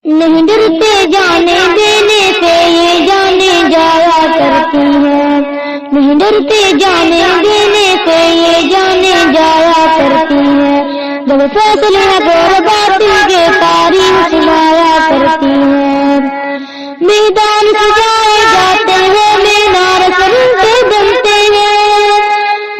نہیں ڈرتے جانے دینے سے یہ جانے جایا کرتی ہیں، نہیں ڈرتے جانے دینے سے یہ جانے جایا کرتی ہیں، جب فیصلے غور باطل کے تاریخ سنایا کرتی ہیں، میدان سجائے جاتے ہیں مینار سروں کے بنتے ہیں،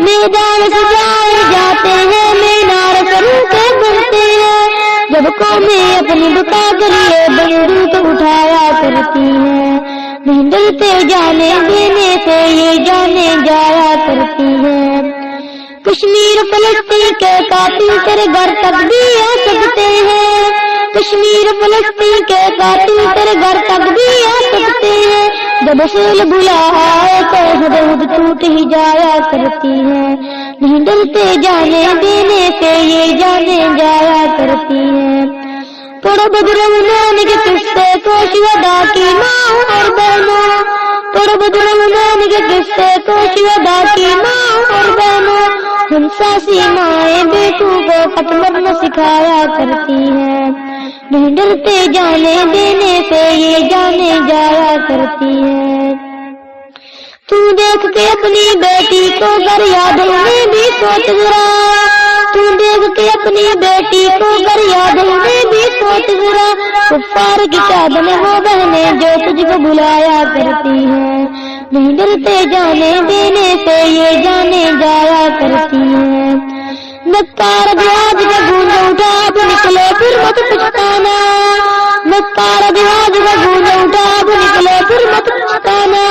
میدان سجائے جاتے ہیں مینار سروں کے بنتے ہیں، جب قومیں اپنی بقا کے لیے بندوق اٹھایا کرتی ہیں، نہیں ڈرتے جانے دینے سے یہ جانے جایا کرتی ہیں، کشمیر فلسطین کے قاتل تیرے گھر تک بھی آ سکتے ہیں، کشمیر فلسطین کے قاتل تیرے گھر تک بھی آ سکتے ہیں، جب اصول بلا آئے تو حدود ٹوٹ ہی جایا کرتی ہیں، نہیں ڈرتے جانے دینے سے یہ جانے جایا کرتی ہیں، پڑھو بدرنگان کے قصے کو شہداء کی ماں اور بہنوں، پڑھو بدرنگان کے قصے کو شہداء کی ماں اور بہنوں، ہم ساسی مائیں بیٹوں کو خط مرنا سکھایا کرتی ہیں، نہیں ڈرتے جانے دینے سے یہ جانے جایا کرتی ہیں، تو دیکھ کے اپنی بیٹی کو گھر یادوں میں بھی سوچ ذرا، تو دیکھ کے اپنی بیٹی کو گھر یادوں میں بھی سوچ ذرا، کفار کی چادر وہ بہنیں جو تجھ کو بلایا کرتی ہیں، نہیں ڈرتے جانے دینے سے یہ جانے جایا کرتی ہیں، مکار جہاز کا گونج اٹھا اب نکلے پھر مت پچھتانا، مکار جہاز کا گونج اٹھا اب نکلے پھر مت پچھتانا،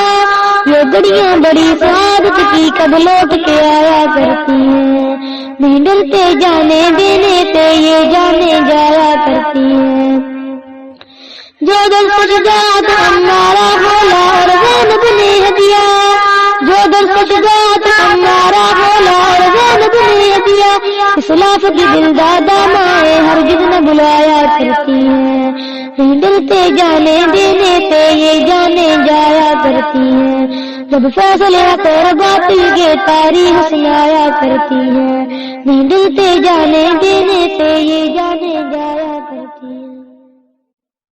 یہ گڑیاں بڑی سعادت کی کب لوٹ کے آیا کرتی ہیں، نہیں ڈرتے جانے دینے سے یہ جانے جایا کرتی ہیں، جو دل سجاد ہمارا مولا اور زینب نے ہدیہ، جو دل سجاد ہمارا مولا اور زینب نے ہدیہ، اسلاف کی دل دادا مائیں ہرگز نہ بلایا کرتی ہیں، نہیں ڈرتے جانے دینے سے یہ جانے جایا کرتی ہیں، جب فیصلے اور باطل کے تاریخ سنایا کرتی ہیں، نہیں ڈرتے جانے دینے سے یہ جانے جایا کرتی ہیں۔